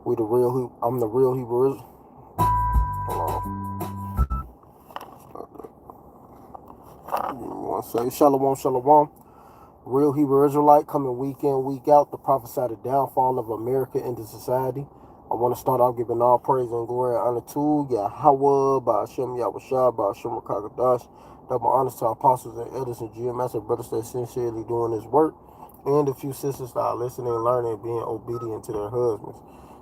I'm the real Hebrew. Hold on. One second. Shalom, shalom. Real Hebrew Israelite coming week in, week out to prophesy the downfall of America into society. I want to start off giving all praise and glory and honor to Yahweh, Ba'ashem Yahushua, Ba'ashem Rakakadash. Double honors to our apostles and elders and GMS and brothers that sincerely doing this work. And a few sisters that are listening, learning, and being obedient to their husbands.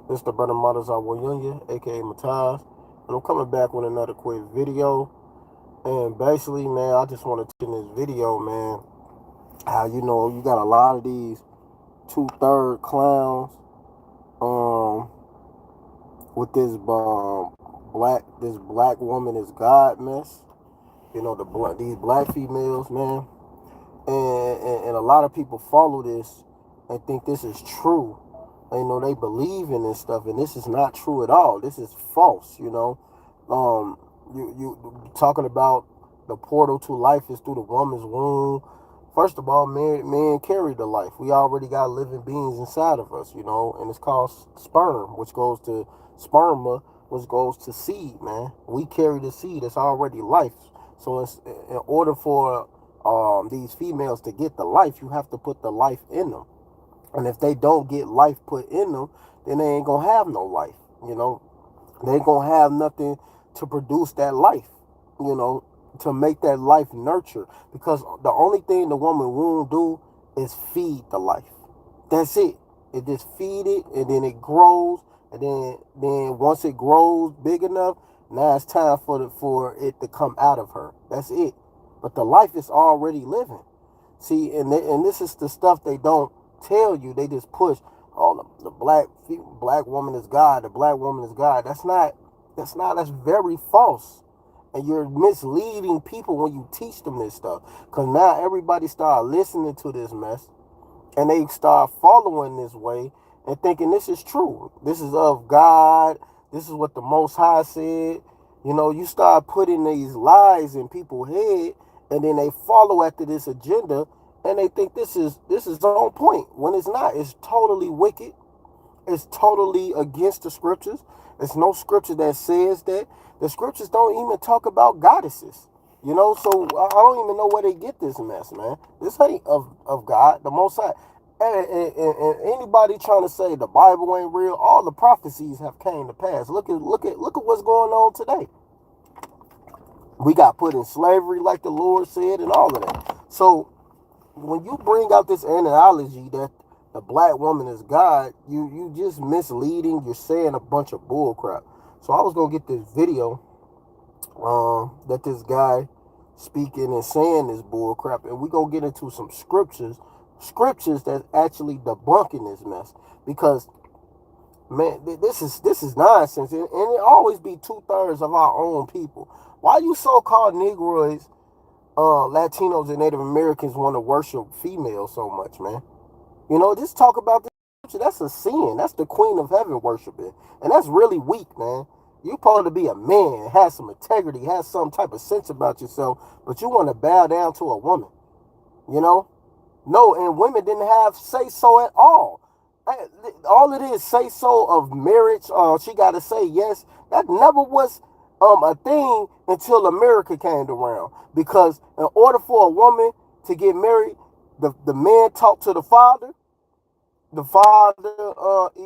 This is the brother Mothers Awoyunya, A.K.A. Mataz. And I'm coming back with another quick video. And basically, man, I just want to in this video, man, how you got a lot of these two-third clowns with this black woman is God mess. These black females, man, and a lot of people follow this and think this is true. They believe in this stuff, and this is not true at all. This is false. You talking about the portal to life is through the woman's womb. First of all, men carry the life. We already got living beings inside of us, and it's called sperm, which goes to sperma, which goes to seed, man. We carry the seed. It's already life. So it's in order for these females to get the life, you have to put the life in them. And if they don't get life put in them, then they ain't gonna have no life. They ain't gonna have nothing to produce that life. To make that life nurture, because the only thing the woman won't do is feed the life. That's it. It just feed it, and then it grows, and then once it grows big enough, now it's time for it to come out of her. That's it. But the life is already living. See, and this is the stuff they don't tell you. They just push. Oh, the black woman is God. The black woman is God. That's very false. And you're misleading people when you teach them this stuff. Because now everybody start listening to this mess. And they start following this way and thinking this is true. This is of God. This is what the Most High said. You start putting these lies in people's head. And then they follow after this agenda. And they think this is on point. When it's not. It's totally wicked. It's totally against the scriptures. There's no scripture that says that. The scriptures don't even talk about goddesses. So I don't even know where they get this mess, man. This ain't of God, the Most High. And anybody trying to say the Bible ain't real, all the prophecies have came to pass. Look at what's going on today. We got put in slavery, like the Lord said, and all of that. So when you bring out this analogy that the black woman is God, you just misleading. You're saying a bunch of bull crap. So I was gonna get this video that this guy speaking and saying this bull crap, and we're gonna get into some scriptures that's actually debunking this mess. Because man, this is nonsense, and it always be 2/3 of our own people. Why you so-called Negroids, Latinos, and Native Americans want to worship females so much, man? Just talk about this. That's a sin. That's the queen of heaven worshiping. And that's really weak, man. You're supposed to be a man, have some integrity, have some type of sense about yourself, but you want to bow down to a woman. No, and women didn't have say-so at all. All it is say-so of marriage, she got to say yes. That never was a thing until America came around. Because in order for a woman to get married, the man talked to the father. The father,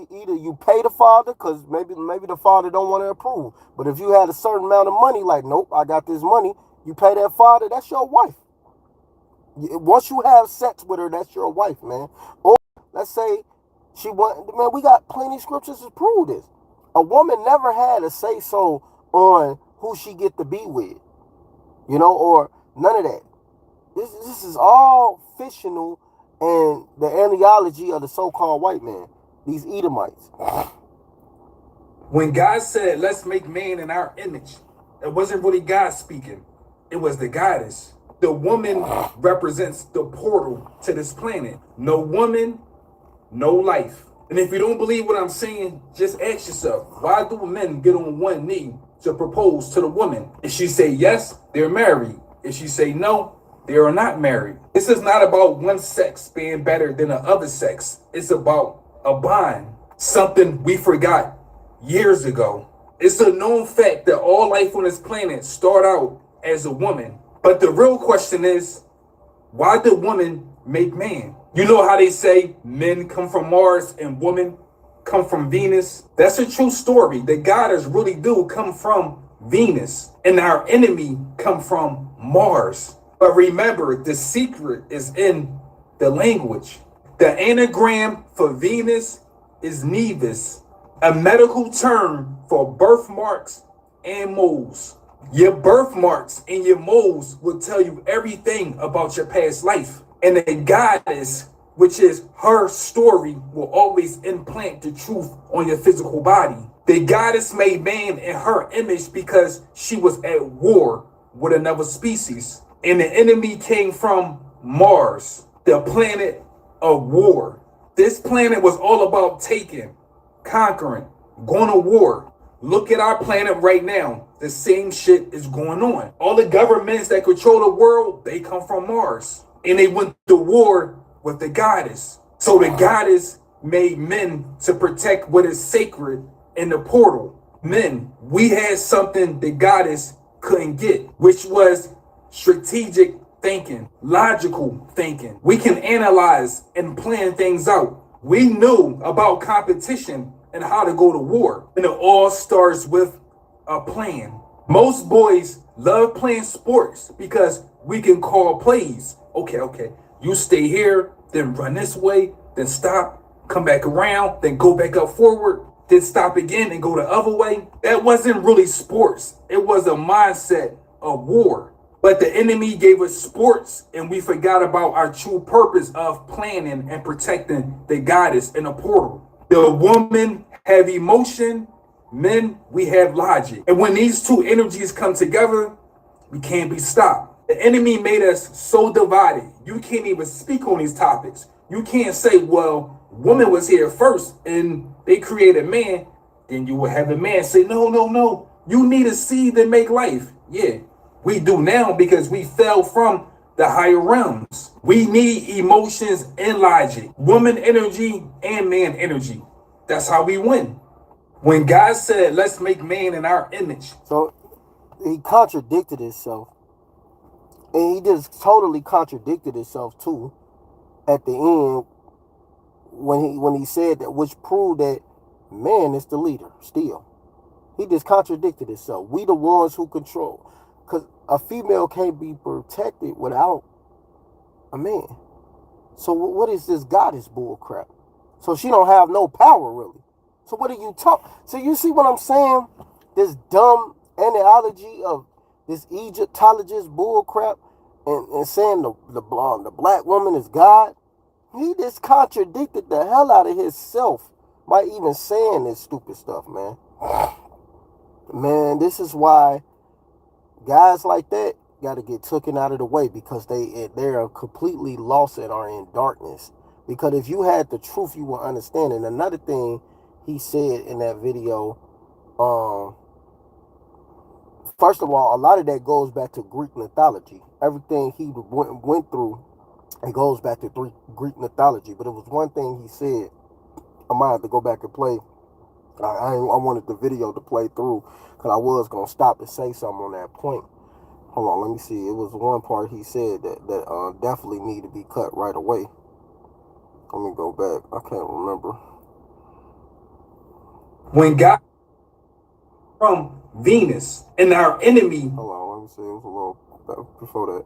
either you pay the father, because maybe the father don't want to approve. But if you had a certain amount of money, like, nope, I got this money, you pay that father, that's your wife. Once you have sex with her, that's your wife, man. Or let's say man, we got plenty of scriptures to prove this. A woman never had a say-so on who she get to be with, or none of that. This is all fictional. And the ideology of the so-called white man, these Edomites. When God said, let's make man in our image, it wasn't really God speaking. It was the goddess. The woman represents the portal to this planet. No woman, no life. And if you don't believe what I'm saying, just ask yourself, why do men get on one knee to propose to the woman? If she say yes, they're married. If she say no, they are not married. This is not about one sex being better than the other sex. It's about a bond. something we forgot years ago. It's a known fact that all life on this planet start out as a woman. But the real question is, why did woman make man? You know how they say men come from Mars and women come from Venus? That's a true story. The goddess really do come from Venus, and our enemy come from Mars. But remember, the secret is in the language. The anagram for Venus is Nevis, a medical term for birthmarks and moles. Your birthmarks and your moles will tell you everything about your past life. And the goddess, which is her story, will always implant the truth on your physical body. The goddess made man in her image because she was at war with another species. And the enemy came from Mars, the planet of war. This planet was all about taking, conquering, going to war. Look at our planet right now. The same shit is going on. All the governments that control the world, they come from Mars. And they went to war with the goddess. So the goddess made men to protect what is sacred in the portal. Men, we had something the goddess couldn't get, which was strategic thinking, logical thinking. We can analyze and plan things out. We knew about competition and how to go to war. And it all starts with a plan. Most boys love playing sports because we can call plays. Okay. You stay here, then run this way, then stop, come back around, then go back up forward, then stop again and go the other way. That wasn't really sports. It was a mindset of war. But the enemy gave us sports and we forgot about our true purpose of planning and protecting the goddess in a portal. The woman have emotion, men, we have logic. And when these two energies come together, we can't be stopped. The enemy made us so divided. You can't even speak on these topics. You can't say, well, woman was here first and they created man. Then you will have a man say, no. You need a seed to make life. Yeah, we do now because we fell from the higher realms. We need emotions and logic, woman energy and man energy. That's how we win. When God said, let's make man in our image. So he contradicted himself. And he just totally contradicted himself too at the end when he said that, which proved that man is the leader still. He just contradicted himself. We the ones who control. Because a female can't be protected without a man. So what is this goddess bull crap? So she don't have no power really. So what are you talking? So you see what I'm saying? This dumb analogy of this Egyptologist bull crap and saying the black woman is God. He just contradicted the hell out of himself by even saying this stupid stuff, man. Man, this is why guys like that got to get taken out of the way because they are completely lost and are in darkness. Because if you had the truth, you will understand. And another thing he said in that video, first of all, a lot of that goes back to Greek mythology. Everything he went through, it goes back to Greek mythology. But it was one thing he said. I might have to go back and play. I wanted the video to play through because I was going to stop and say something on that point. Hold on, let me see. It was one part he said that definitely need to be cut right away. Let me go back. I can't remember. When God from Venus and our enemy. Hold on, let me see. It was a little before that.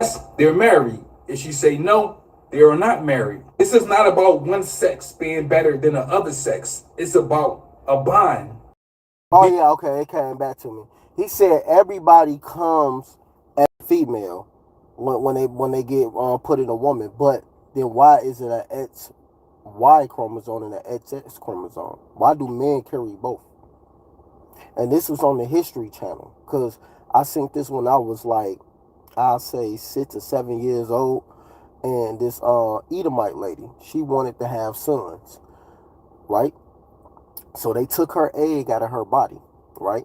Yes, they're married. If she say no, they are not married. This is not about one sex being better than the other sex. It's about a bond. Oh yeah, okay, it came back to me. He said everybody comes as female when they get put in a woman, but then why is it an XY chromosome and an XX chromosome? Why do men carry both? And this was on the History Channel because I seen this when I was like, I'll say 6 or 7 years old, and this Edomite lady, she wanted to have sons, right? So they took her egg out of her body, right?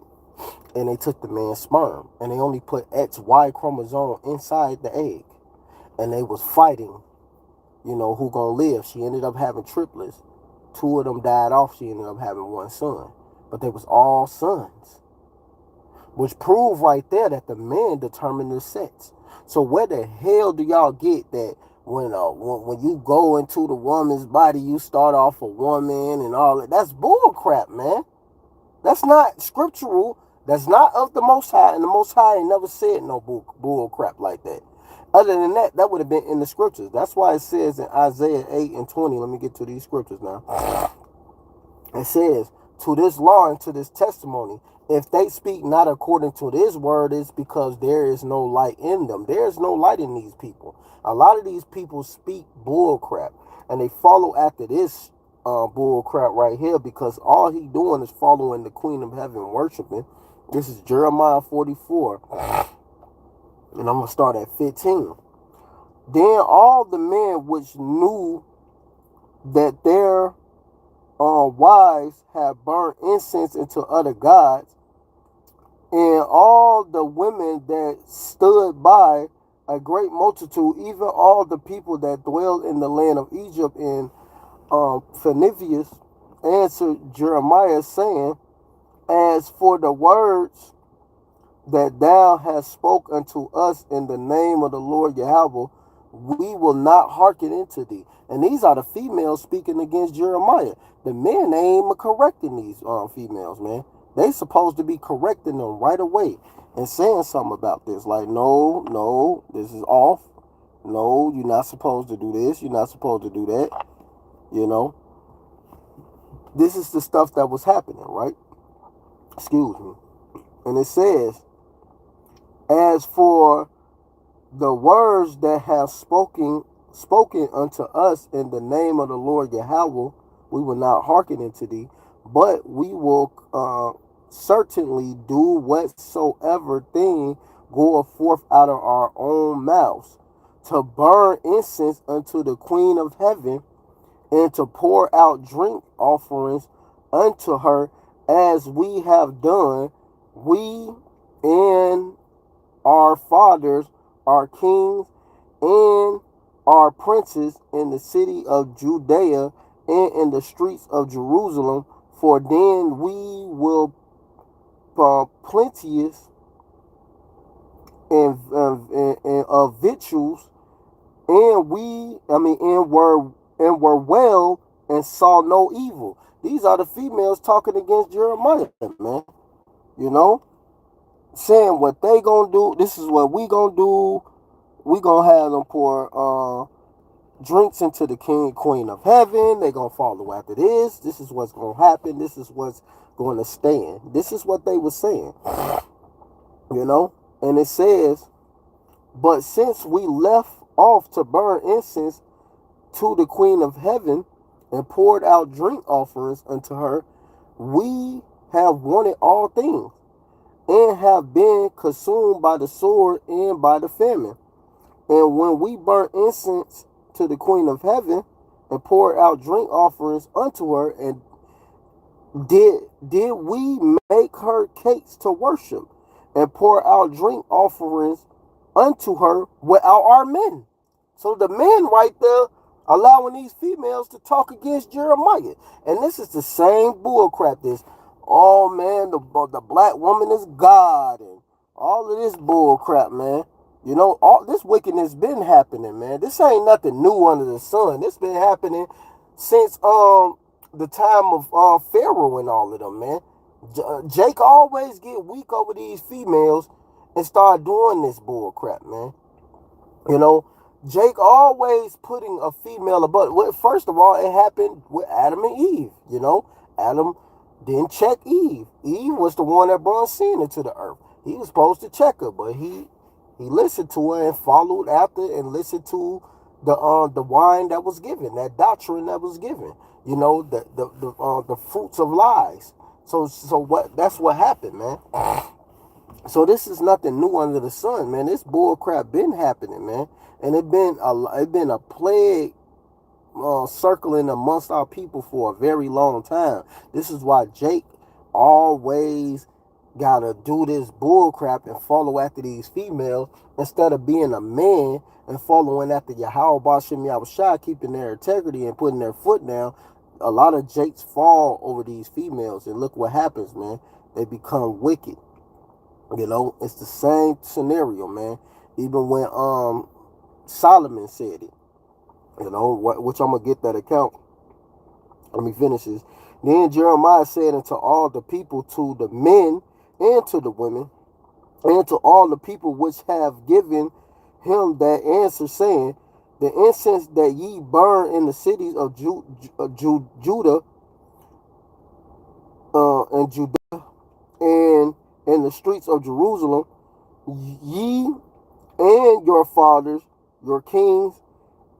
And they took the man's sperm, and they only put XY chromosome inside the egg, and they was fighting, who gonna live. She ended up having triplets, Two of them died off. She ended up having one son, but they was all sons, which prove right there that the men determine the sex. So where the hell do y'all get that when you go into the woman's body, you start off a woman and all that? That's bull crap, man. That's not scriptural. That's not of the Most High, and the Most High ain't never said no bull crap like that. Other than that, that would have been in the scriptures. That's why it says in Isaiah 8 and 20. Let me get to these scriptures now. It says, to this law and to this testimony, if they speak not according to this word, it's because there is no light in them. There is no light in these people. A lot of these people speak bull crap, and they follow after this bull crap right here, because all he doing is following the Queen of Heaven, worshiping. This is Jeremiah 44, and I'm going to start at 15. Then all the men which knew that their wives have burned incense into other gods, and all the women that stood by, a great multitude, even all the people that dwelled in the land of Egypt and Phoenicians, answered Jeremiah, saying, as for the words that thou hast spoke unto us in the name of the Lord Yahweh, we will not hearken into thee. And these are the females speaking against Jeremiah. The men ain't correcting these females, man. They supposed to be correcting them right away and saying something about this. Like, no, this is off. No, you're not supposed to do this. You're not supposed to do that. You know, this is the stuff that was happening, right? Excuse me. And it says, as for the words that have spoken unto us in the name of the Lord Yahweh, we will not hearken unto thee, but we will certainly do whatsoever thing goeth forth out of our own mouths, to burn incense unto the Queen of Heaven, and to pour out drink offerings unto her, as we have done, we and our fathers, our kings, and our princes in the city of Judea and in the streets of Jerusalem, for then we will plenteous and of victuals, and and were well and saw no evil. These are the females talking against Jeremiah, man. You know, saying what they gonna do. This is what we gonna do. We gonna have them pour drinks into the King Queen of Heaven. They gonna follow after this. This is what's gonna happen. This is what's gonna stand. This is what they were saying. You know, and it says, but since we left off to burn incense to the Queen of Heaven and poured out drink offerings unto her, we have wanted all things, and have been consumed by the sword and by the famine. And when we burnt incense to the Queen of Heaven and poured out drink offerings unto her, and did we make her cakes to worship and pour out drink offerings unto her without our men? So the men right there allowing these females to talk against Jeremiah. And this is the same bullcrap. This, oh man, the black woman is God, and all of this bullcrap, man. You know, all this wickedness been happening, man. This ain't nothing new under the sun. This been happening since the time of Pharaoh and all of them, man. Jake always get weak over these females and start doing this bullcrap, man. You know, Jake always putting a female above. Well, first of all, it happened with Adam and Eve. You know, Adam didn't check Eve. Eve was the one that brought sin into the earth. He was supposed to check her, but he listened to her and followed after and listened to the wine that was given, that doctrine that was given. You know, the fruits of lies. So what? That's what happened, man. So this is nothing new under the sun, man. This bull crap been happening, man, and it been a plague circling amongst our people for a very long time. This is why Jake always gotta do this bull crap and follow after these females instead of being a man and following after Yahweh Bashem Yahushua, keeping their integrity and putting their foot down. a lot of jakes fall over these females, and look what happens, man. They become wicked. You know, it's the same scenario, man. Even when Solomon said it, you know, which I'm gonna get that account. Let me finish this. Then Jeremiah said unto all the people, to the men and to the women, and to all the people which have given him that answer, saying, the incense that ye burn in the cities of Judah and Judah and in the streets of Jerusalem, ye and your fathers, your kings,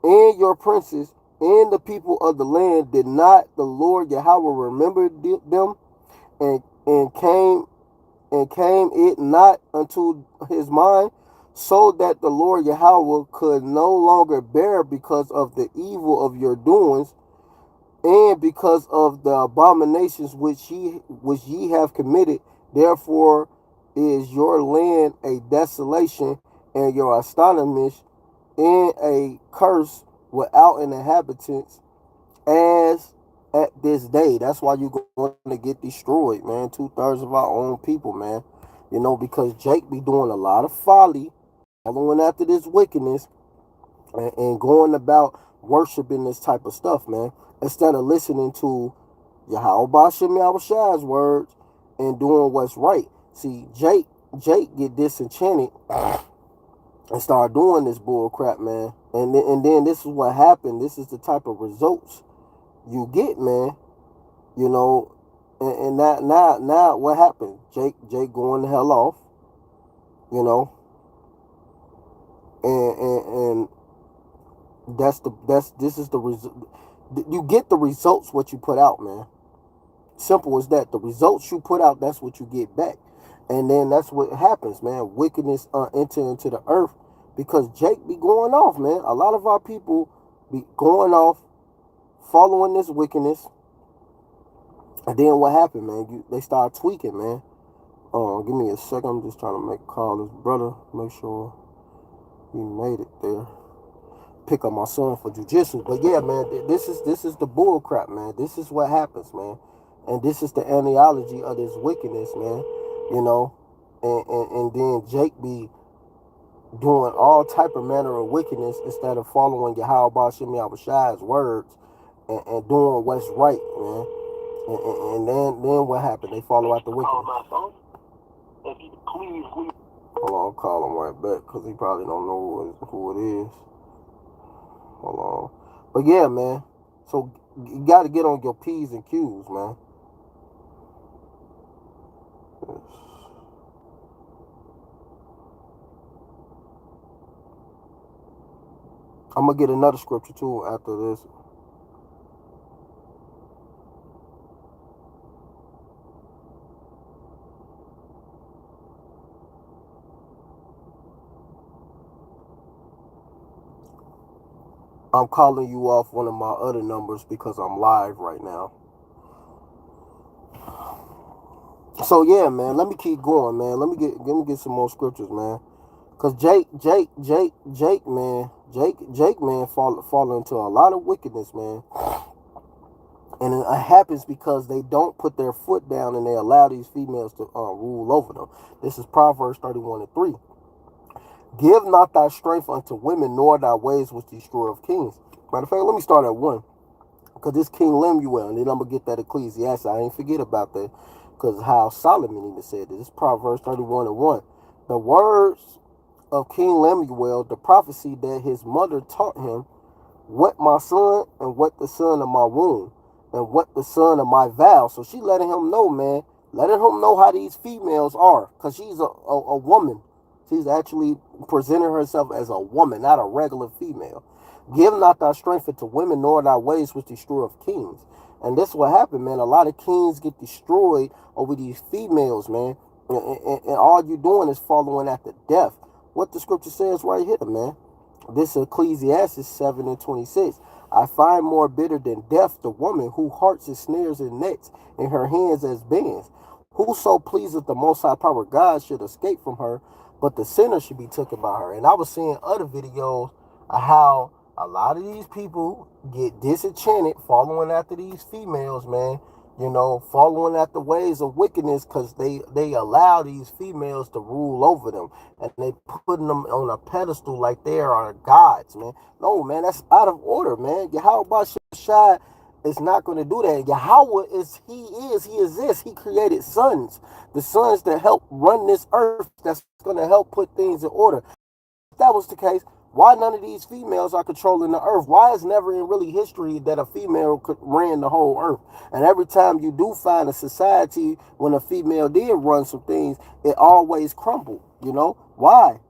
and your princes, and the people of the land, did not the Lord Yahweh remember them, and came it not unto his mind, so that the Lord Yahweh could no longer bear because of the evil of your doings, and because of the abominations which ye have committed. Therefore is your land a desolation, and your astonishment in a curse without an inhabitants, as at this day. That's why you're going to get destroyed, man. 2/3 of our own people, man. You know, because Jake be doing a lot of folly, following after this wickedness, and going about worshiping this type of stuff, man. Instead of listening to Yahweh Bashem Yahushai's words and doing what's right. See, Jake get disenchanted and start doing this bull crap, man. And then this is what happened. This is the type of results you get, man. You know, and now what happened? Jake going the hell off, you know, and that's this is the result. You get the results what you put out, man. Simple as that. The results you put out, that's what you get back. And then that's what happens, man. Wickedness enter into the earth because Jake be going off, man. A lot of our people be going off, following this wickedness. And then what happened, man? They start tweaking, man. Give me a second. I'm just trying to make a call this brother. Make sure he made it there. Pick up my son for jujitsu. But yeah, man, this is the bull crap, man. This is what happens, man. And this is the analogy of this wickedness, man. You know, and then Jake be doing all type of manner of wickedness instead of following Yahweh Bashem Yahushai's words and doing what's right, man. And then what happened? They follow out the wickedness. Hold on, I'll call him right back because he probably don't know who it is. Hold on. But yeah, man. So you got to get on your P's and Q's, man. I'm going to get another scripture too after this. I'm calling you off one of my other numbers because I'm live right now. So yeah, man, let me keep going, man. Let me get some more scriptures, man. Cause Jake, man, fall into a lot of wickedness, man. And it happens because they don't put their foot down and they allow these females to rule over them. This is Proverbs 31:3. Give not thy strength unto women, nor thy ways which destroy of kings. Matter of fact, let me start at 1. Because this King Lemuel, and then I'm going to get that Ecclesiastes. I ain't forget about that. Because how Solomon even said this. This is Proverbs 31:1. The words of King Lemuel, the prophecy that his mother taught him, what my son and what the son of my womb and what the son of my vow. So she letting him know, man, letting him know how these females are, because she's a woman. She's actually presenting herself as a woman, not a regular female. Give not thy strength unto women, nor thy ways which destroy of kings. And this is what happened, man. A lot of kings get destroyed over these females, man. And all you doing is following after death. What the scripture says right here, man. This Ecclesiastes 7:26. I find more bitter than death the woman who hearts is snares and nets, and her hands as bands. Whoso pleaseth the Most High Power God should escape from her, but the sinner should be taken by her. And I was seeing other videos of how A lot of these people get disenchanted following after these females, man. You know, following after ways of wickedness because they allow these females to rule over them and they putting them on a pedestal like they are gods, man. No, man, that's out of order, man. Yahweh Shai is not going to do that. Yahweh he exists. He created sons, the sons that help run this earth. That's going to help put things in order. If that was the case, why none of these females are controlling the earth? Why is never in really history that a female could ran the whole earth? And every time you do find a society when a female did run some things, it always crumbled. You know why?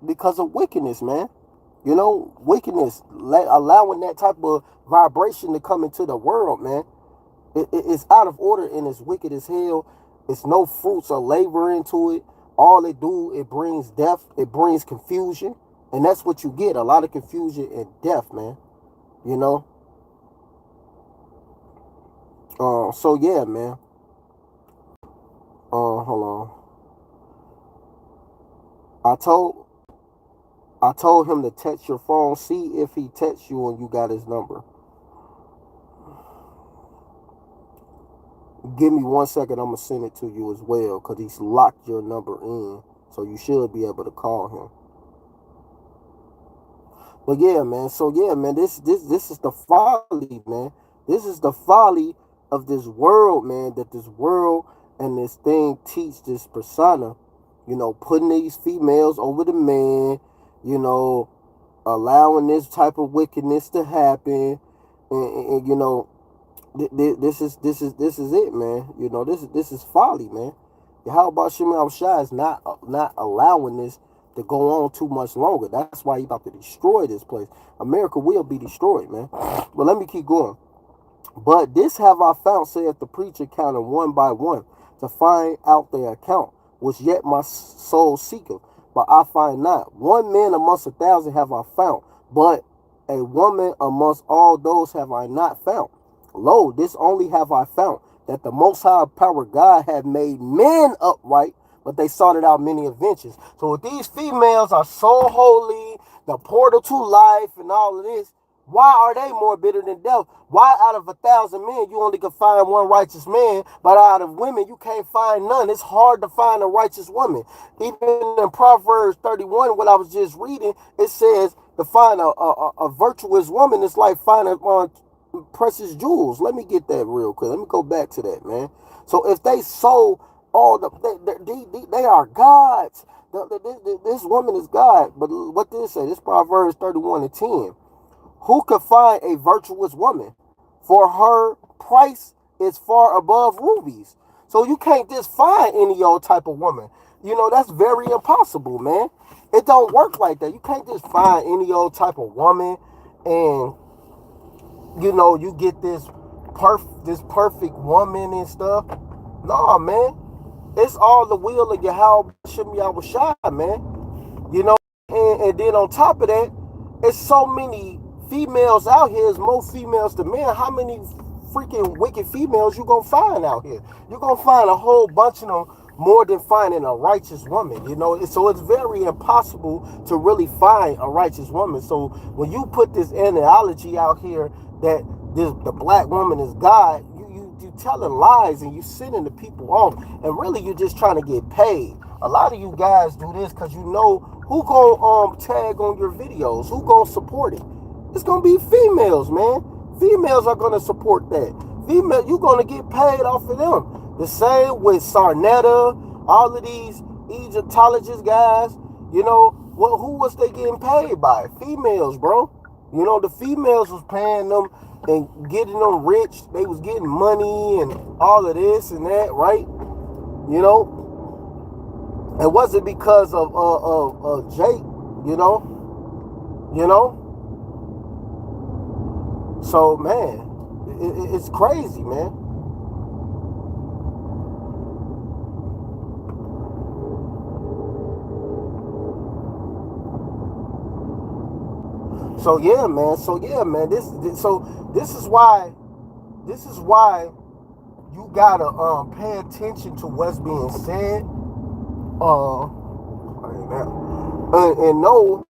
Because of wickedness, man. You know, wickedness, allowing that type of vibration to come into the world, man. It's out of order and it's wicked as hell. It's no fruits or labor into it. All it do, it brings death. It brings confusion. And that's what you get. A lot of confusion and death, man. You know? So yeah, man. Hold on. I told I told him to text your phone. See if he texts you and you got his number. Give me 1 second. I'm gonna send it to you as well, cause he's locked your number in, so you should be able to call him. But yeah, man. So yeah, man. This is the folly, man. This is the folly of this world, man. That this world and this thing teach this persona. You know, putting these females over the man. You know, allowing this type of wickedness to happen, and you know, this is it, man. You know, this is folly, man. How about Shimon Shai is not allowing this to go on too much longer. That's why he about to destroy this place. America will be destroyed, man. But let me keep going. But this have I found, saith the preacher, counting one by one, to find out their account, which yet my soul seeketh, but I find not. One man amongst 1,000 have I found, but a woman amongst all those have I not found. Lo, this only have I found, that the Most High Power God had made men upright, but they sorted out many inventions. So if these females are so holy, the portal to life and all of this, why are they more bitter than death? Why out of 1,000 men you only can find one righteous man, but out of women you can't find none? It's hard to find a righteous woman. Even in Proverbs 31, what I was just reading, it says to find a virtuous woman is like finding precious jewels. Let me get that real quick. Let me go back to that, man. So if they sold all they are gods. This woman is God. But what did it say? This Proverbs 31 and 10. Who could find a virtuous woman? For her price is far above rubies. So you can't just find any old type of woman. You know, that's very impossible, man. It don't work like that. You can't just find any old type of woman and, you know, you get this perfect woman and stuff. Nah, man. It's all the will of Yahweh Shem Shai, man. You know, and then on top of that, it's so many females out here. It's more females than men. How many freaking wicked females you gonna find out here? You're gonna find a whole bunch of them more than finding a righteous woman. You know, so it's very impossible to really find a righteous woman. So when you put this analogy out here that the black woman is God, you telling lies and you sending the people off, and really you just trying to get paid. A lot of you guys do this because you know who gonna tag on your videos, who gonna support it. It's gonna be females, man. Females are gonna support that. Female, you gonna get paid off of them. The same with Sarnetta, all of these Egyptologist guys. You know, who was they getting paid by? Females, bro. You know, the females was paying them and getting them rich. They was getting money and all of this and that, right? You know, it wasn't because of Jake. You know. So man, it's crazy, man. So yeah, man. This is why you gotta pay attention to what's being said. And know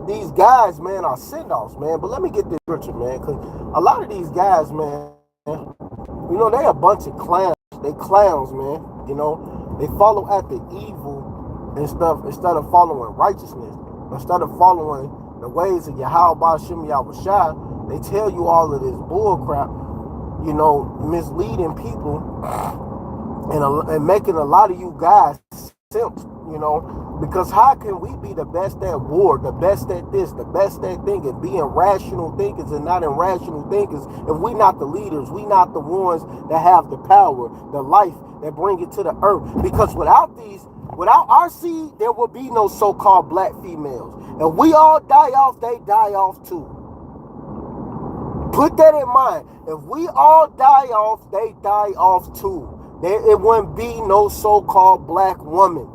these guys, man, are send-offs, man. But let me get this scripture, man, because a lot of these guys, man, they a bunch of clowns. They clowns, man. They follow after evil and stuff instead of following righteousness. Instead of following the ways of Yahweh Shem Yahushua, they tell you all of this bull crap, misleading people and making a lot of you guys simps, because how can we be the best at war, the best at this, the best at thinking, being rational thinkers and not irrational thinkers, if we not the leaders, we not the ones that have the power, the life that bring it to the earth? Because without our seed, there will be no so-called black females. If we all die off, they die off too. Put that in mind. If we all die off, they die off too. It wouldn't be no so-called black woman.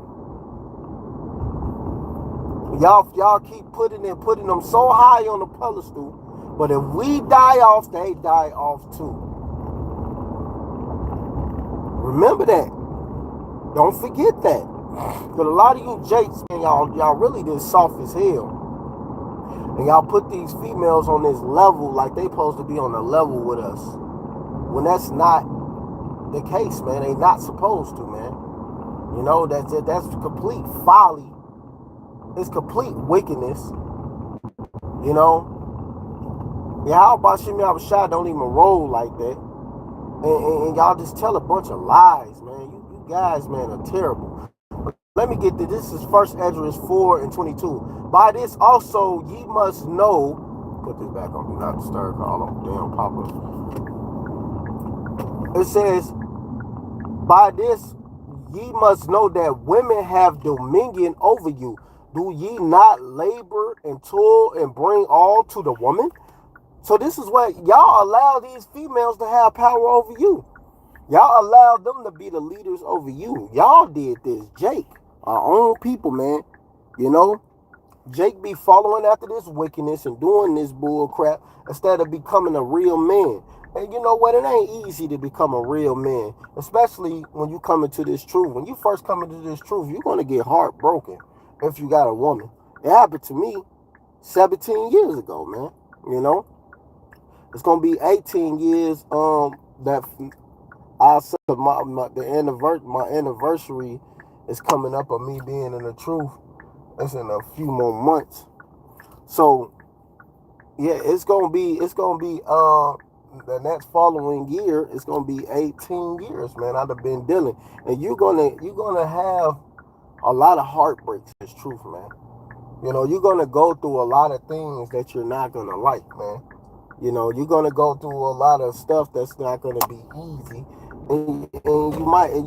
Y'all keep putting them so high on the pedestal, but if we die off, they die off too. Remember that. Don't forget that. But a lot of you jakes, man, y'all really just soft as hell. And y'all put these females on this level like they supposed to be on a level with us, when that's not the case, man. They not supposed to, man. That's complete folly. It's complete wickedness. How about Shem Yahushua don't even roll like that? And y'all just tell a bunch of lies, man. You guys, man, are terrible. But let me get this. This is 1 Esdras 4:22. By this also ye must know. Put this back on. Do not disturb. Call them damn Papa. It says, by this ye must know that women have dominion over you. Do ye not labor and toil and bring all to the woman? So this is what y'all allow these females to have power over you. Y'all allowed them to be the leaders over you. Y'all did this. Jake, our own people, man. Jake be following after this wickedness and doing this bull crap instead of becoming a real man. And you know what? It ain't easy to become a real man, especially when you come into this truth. When you first come into this truth, you're going to get heartbroken if you got a woman. It happened to me 17 years ago, man. It's going to be 18 years that I said my anniversary is coming up of me being in the truth. It's in a few more months. So yeah, it's gonna be the next following year, it's gonna be 18 years, man. I've been dealing. And you're gonna have a lot of heartbreaks. It's truth, man. You're gonna go through a lot of things that you're not gonna like, man. You're gonna go through a lot of stuff that's not gonna be easy. And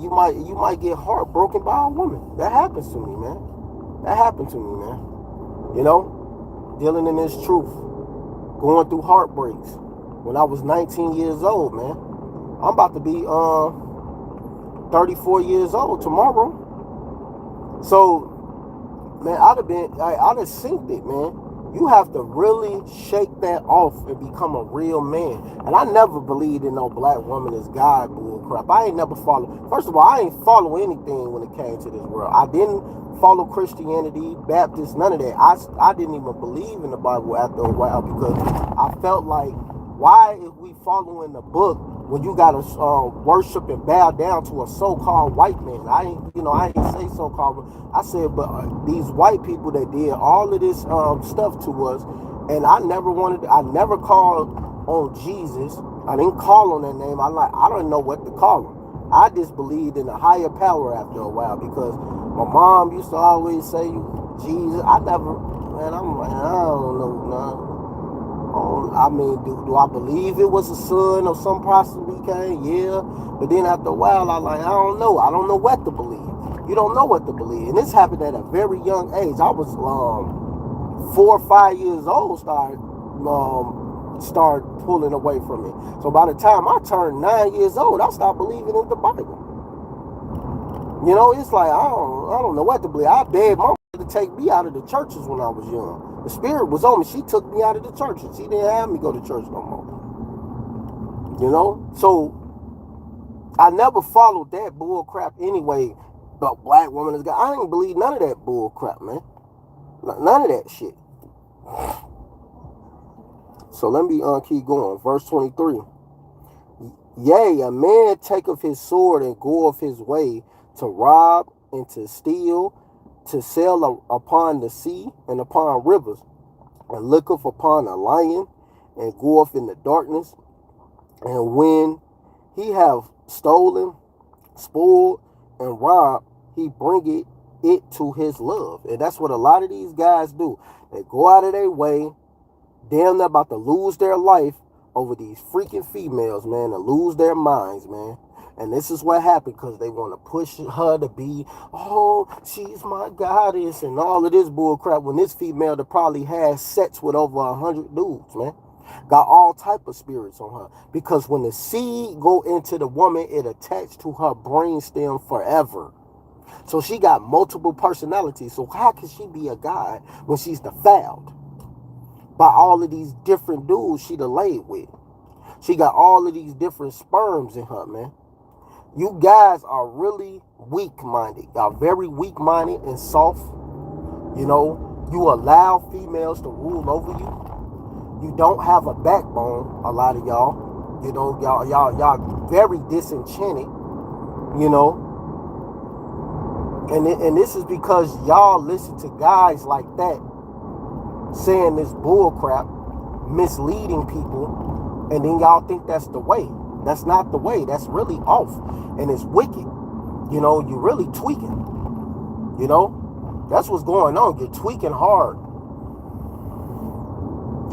you might get heartbroken by a woman. That happens to me, man. That happened to me, man. Dealing in this truth, going through heartbreaks. When I was 19 years old, man. I'm about to be 34 years old tomorrow. So, man, I'd have synced it, man. You have to really shake that off and become a real man. And I never believed in no black woman as God bull crap. I ain't never follow. First of all, I ain't follow anything when it came to this world. I didn't follow Christianity, Baptist, none of that. I didn't even believe in the Bible after a while because I felt like, why is we following the book when you gotta worship and bow down to a so-called white man? I ain't say so-called. I said, but these white people that did all of this stuff to us, and I never called on Jesus. I didn't call on that name. I don't know what to call him. I just believed in a higher power after a while because my mom used to always say Jesus. I'm like, I don't know, man. I mean, do I believe it was a son or some possibly came? Yeah. But then after a while, I don't know. I don't know what to believe. You don't know what to believe. And this happened at a very young age. I was 4 or 5 years old, started pulling away from it. So by the time I turned 9 years old, I stopped believing in the Bible. It's like, I don't know what to believe. I begged my mother to take me out of the churches when I was young. The spirit was on me. She took me out of the churches. She didn't have me go to church no more. So I never followed that bull crap anyway. But black woman is God. I ain't believe none of that bull crap, man. None of that shit. So let me keep going. Verse 23. Yea, a man taketh his sword and goeth his way to rob and to steal, to sail upon the sea and upon rivers, and looketh upon a lion and goeth in the darkness. And when he have stolen, spoiled, and robbed, he bringeth it to his love. And that's what a lot of these guys do. They go out of their way, damn, they're about to lose their life over these freaking females, man, and lose their minds, man. And this is what happened because they want to push her to be, oh, she's my goddess and all of this bull crap. When this female that probably has sex with over 100 dudes, man, got all type of spirits on her. Because when the seed go into the woman, it attached to her brainstem forever. So she got multiple personalities. So how can she be a god when she's defiled by all of these different dudes she done laid with? She got all of these different sperms in her, man. You guys are really weak-minded. Y'all very weak-minded and soft. You know, you allow females to rule over you. You don't have a backbone, a lot of y'all. You know, y'all very disenchanted, you know. And this is because y'all listen to guys like that saying this bull crap, misleading people, and then y'all think that's the way. That's not the way. That's really off, and it's wicked. You know, you're really tweaking. You know, that's what's going on. You're tweaking hard,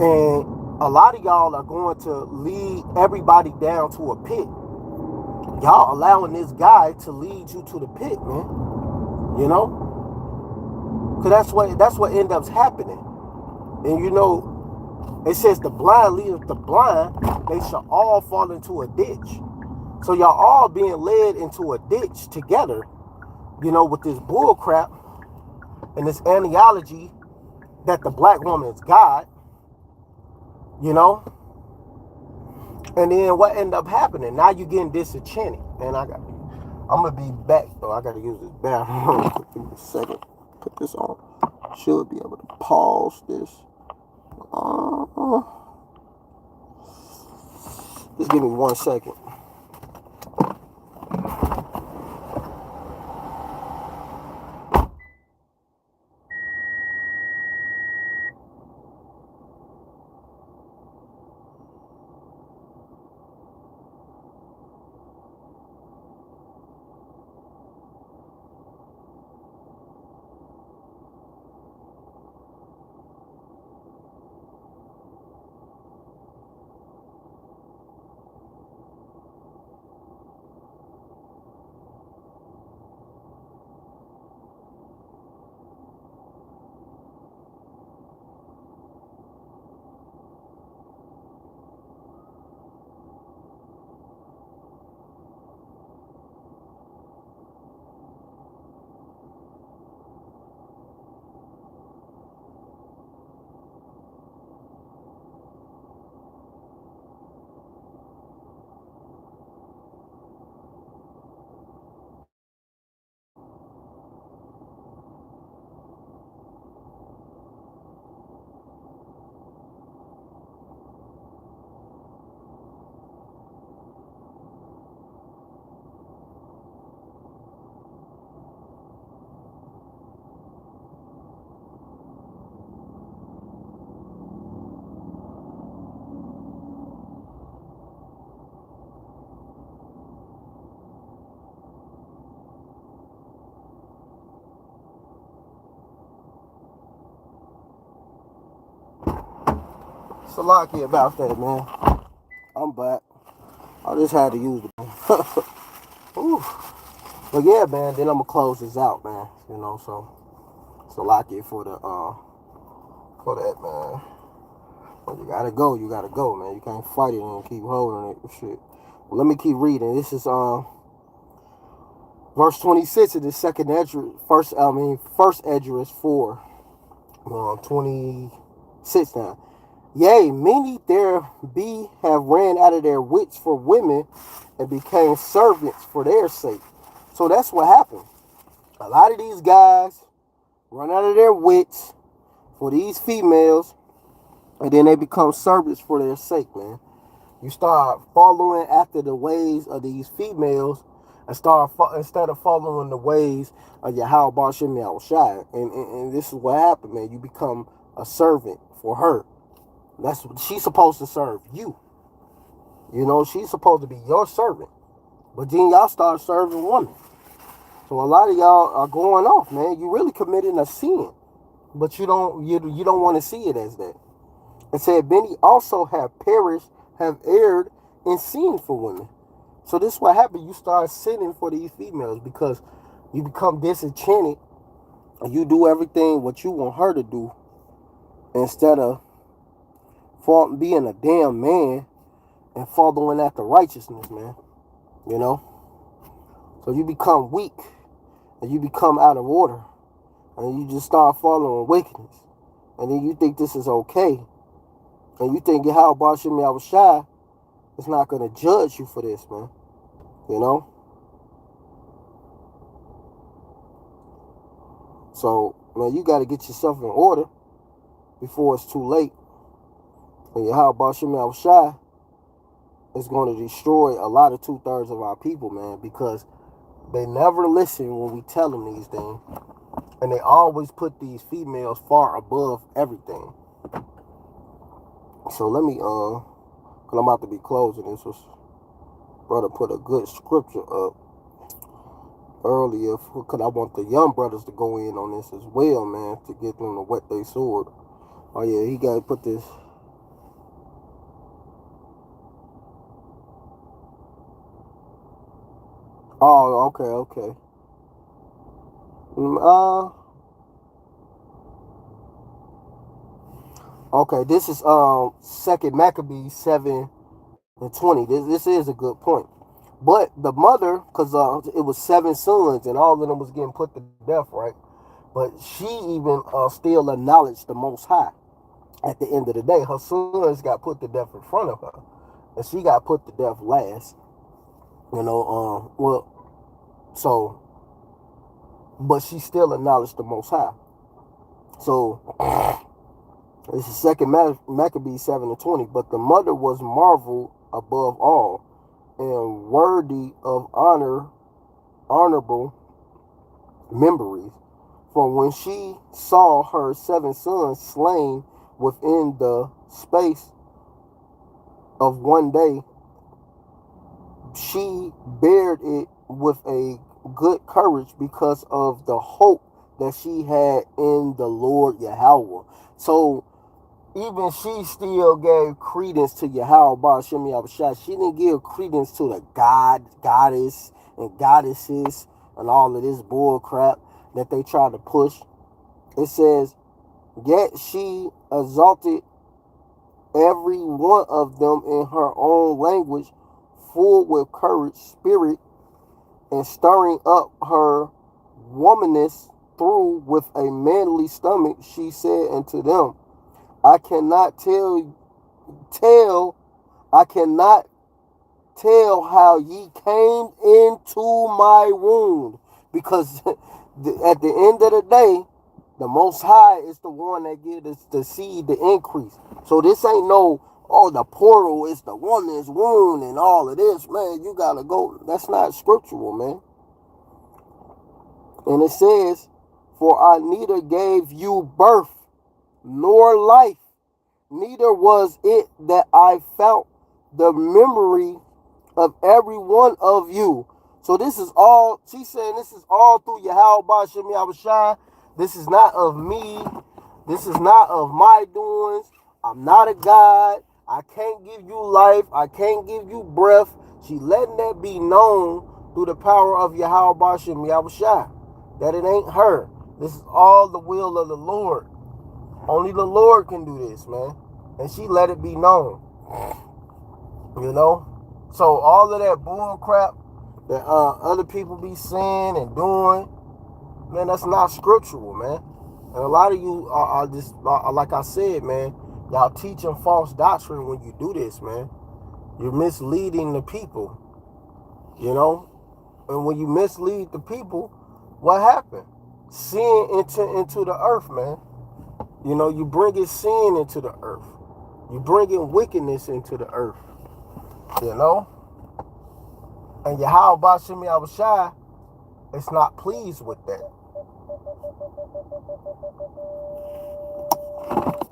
and a lot of y'all are going to lead everybody down to a pit. Y'all allowing this guy to lead you to the pit, man. You know, because that's what ends up happening. And you know, it says the blind leadeth the blind, they shall all fall into a ditch. So y'all all being led into a ditch together, you know, with this bull crap and this ideology that the black woman is God, you know. And then what ended up happening? Now you getting disenchanted. And I'm gonna be back though. I gotta use this bathroom. Give me a second. Put this on. Should be able to pause this. Just give me 1 second. Salaki about that, man. I'm back. I just had to use the Ooh. But yeah, man, then I'm gonna close this out, man. You know, so Salaki for that, man. But you gotta go, man. You can't fight it and keep holding it and shit. Well, let me keep reading. This is verse 26 of the second Edgeris, first Edgeris 4. 26 now. Yea, many there be have ran out of their wits for women and became servants for their sake. So that's what happened. A lot of these guys run out of their wits for these females, And then they become servants for their sake, man. You start following after the ways of these females and instead of following the ways of Yahweh Bashem Yahushai. And this is what happened, man. You become a servant for her. That's what she's supposed to serve you. You know, she's supposed to be your servant. But then y'all start serving women. So a lot of y'all are going off, man. You really committing a sin. But you don't want to see it as that. It said, many also have perished, have erred, and sinned for women. So this is what happened. You start sinning for these females because you become disenchanted and you do everything what you want her to do instead of being a damn man and following after righteousness, man. You know? So you become weak and you become out of order and you just start following wickedness. And then you think this is okay. And you think how Bashem Yahushai is not going to judge you for this, man. You know? So, man, you got to get yourself in order before it's too late. And how Bashem Yahushai is going to destroy a lot of 2/3 of our people, man, because they never listen when we tell them these things. And they always put these females far above everything. So let me, cause I'm about to be closing this. Brother put a good scripture up earlier, because I want the young brothers to go in on this as well, man, to get them to wet their sword. Oh yeah, he got to put this. Oh, okay. Mm, okay, this is Second Maccabees 7:20. This is a good point. But the mother, because it was 7 sons, and all of them was getting put to death, right? But she even still acknowledged the Most High. At the end of the day, her sons got put to death in front of her, and she got put to death last. You know, so, but she still acknowledged the Most High. So this is Second Maccabees 7:20. But the mother was marveled above all, and worthy of honorable memories. For when she saw her 7 sons slain within the space of one day, she bared it with a good courage because of the hope that she had in the Lord Yahweh. So even she still gave credence to Yahweh Ba'Shem Yahushua. She didn't give credence to the goddess, and goddesses, and all of this bull crap that they try to push. It says, yet she exalted every one of them in her own language, full with courage, spirit, and stirring up her womanness through with a manly stomach. She said unto them, I cannot tell, I cannot tell how ye came into my wound. Because at the end of the day, the Most High is the one that gives us the seed, the increase. So this ain't no, oh, the portal is the woman's wound and all of this, man. You gotta go. That's not scriptural, man. And it says, for I neither gave you birth nor life, neither was it that I felt the memory of every one of you. So this is all, she's saying this is all through Yahweh Ba'Shem Yahushai. This is not of me. This is not of my doings. I'm not a God. I can't give you life. I can't give you breath. She letting that be known through the power of Yahweh Ba'Shem Yahushai. That it ain't her. This is all the will of the Lord. Only the Lord can do this, man. And she let it be known. You know? So all of that bull crap that other people be saying and doing, man, that's not scriptural, man. And a lot of you are just, like I said, man, y'all teaching false doctrine when you do this, man. You're misleading the people, you know? And when you mislead the people, what happened? Sin into the earth, man. You know, you bringing sin into the earth. You bringing wickedness into the earth, you know? And Yahweh Bashimi Abishai is not pleased with that.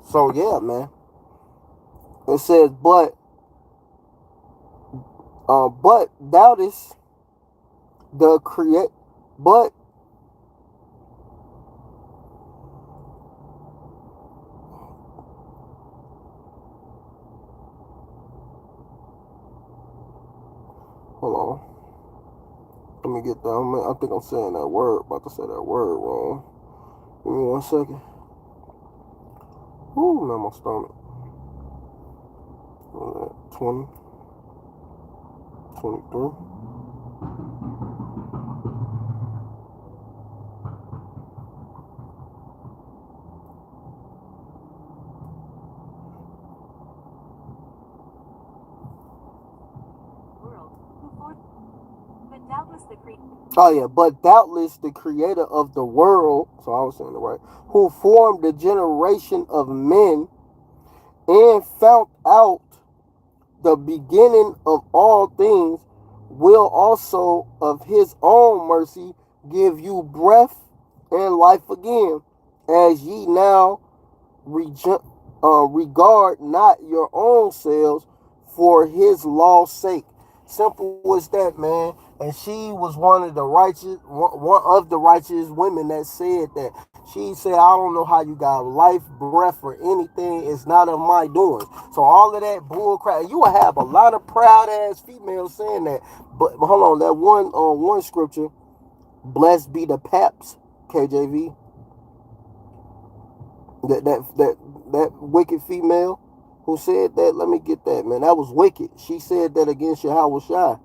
So yeah, man. It says, but doubtest the create, but hold on. Let me get down. I think I'm saying that word. About to say that word wrong. Give me 1 second. Ooh, now my stomach. 20, 23. Oh yeah, but doubtless the creator of the world, so I was saying it right, who formed the generation of men and found out the beginning of all things, will also of his own mercy give you breath and life again, as ye now regard not your own selves for his law's sake. Simple as that, man. And she was one of the righteous women that said that. She said, "I don't know how you got life, breath, or anything. It's not of my doing." So all of that bull crap. You will have a lot of proud ass females saying that. But hold on, that one scripture, "Blessed be the paps," KJV. That wicked female who said that. Let me get that, man. That was wicked. She said that against Yahweh Shai.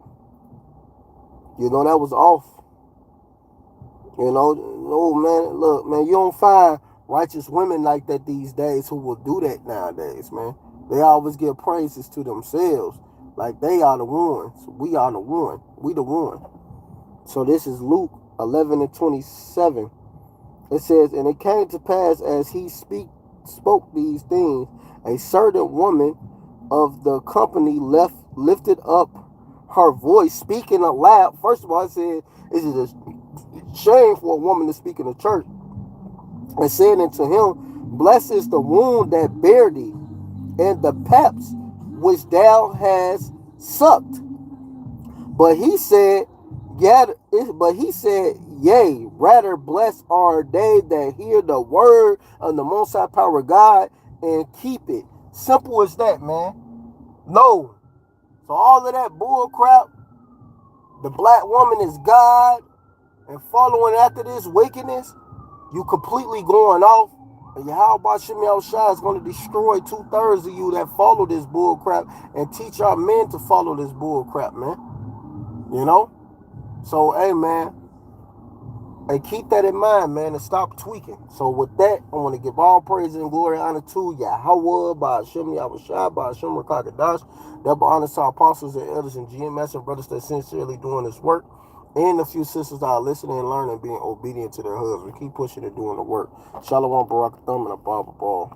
You know, that was off. You know, no, man. Look, man, you don't find righteous women like that these days who will do that nowadays, man. They always give praises to themselves, like they are the ones. We are the one. We the one. So this is Luke 11:27. It says, "And it came to pass as he spoke these things, a certain woman of the company lifted up her voice, speaking aloud." First of all, I said, "Is it a shame for a woman to speak in a church?" And said unto him, "Blessed is the womb that bare thee, and the paps which thou hast sucked." But he said, yea, rather blessed are they that hear the word of the Most High Power of God and keep it. Simple as that, man. No. So all of that bull crap, the black woman is God, and following after this wickedness, you completely going off. And Yahweh Shemi Shai is going to destroy 2/3 of you that follow this bull crap and teach our men to follow this bull crap, man. You know? So, hey, man, and keep that in mind, man, and stop tweaking. So with that, I want to give all praise and glory and honor to Yahweh, by Hashem Yahushua, by Hashem Rakakadash, double honor to our apostles and elders and GMS and brothers that sincerely doing this work, and a few sisters that are listening and learning, being obedient to their husbands. Keep pushing and doing the work. Shalom, Barak Thumb, and a Baba Ball.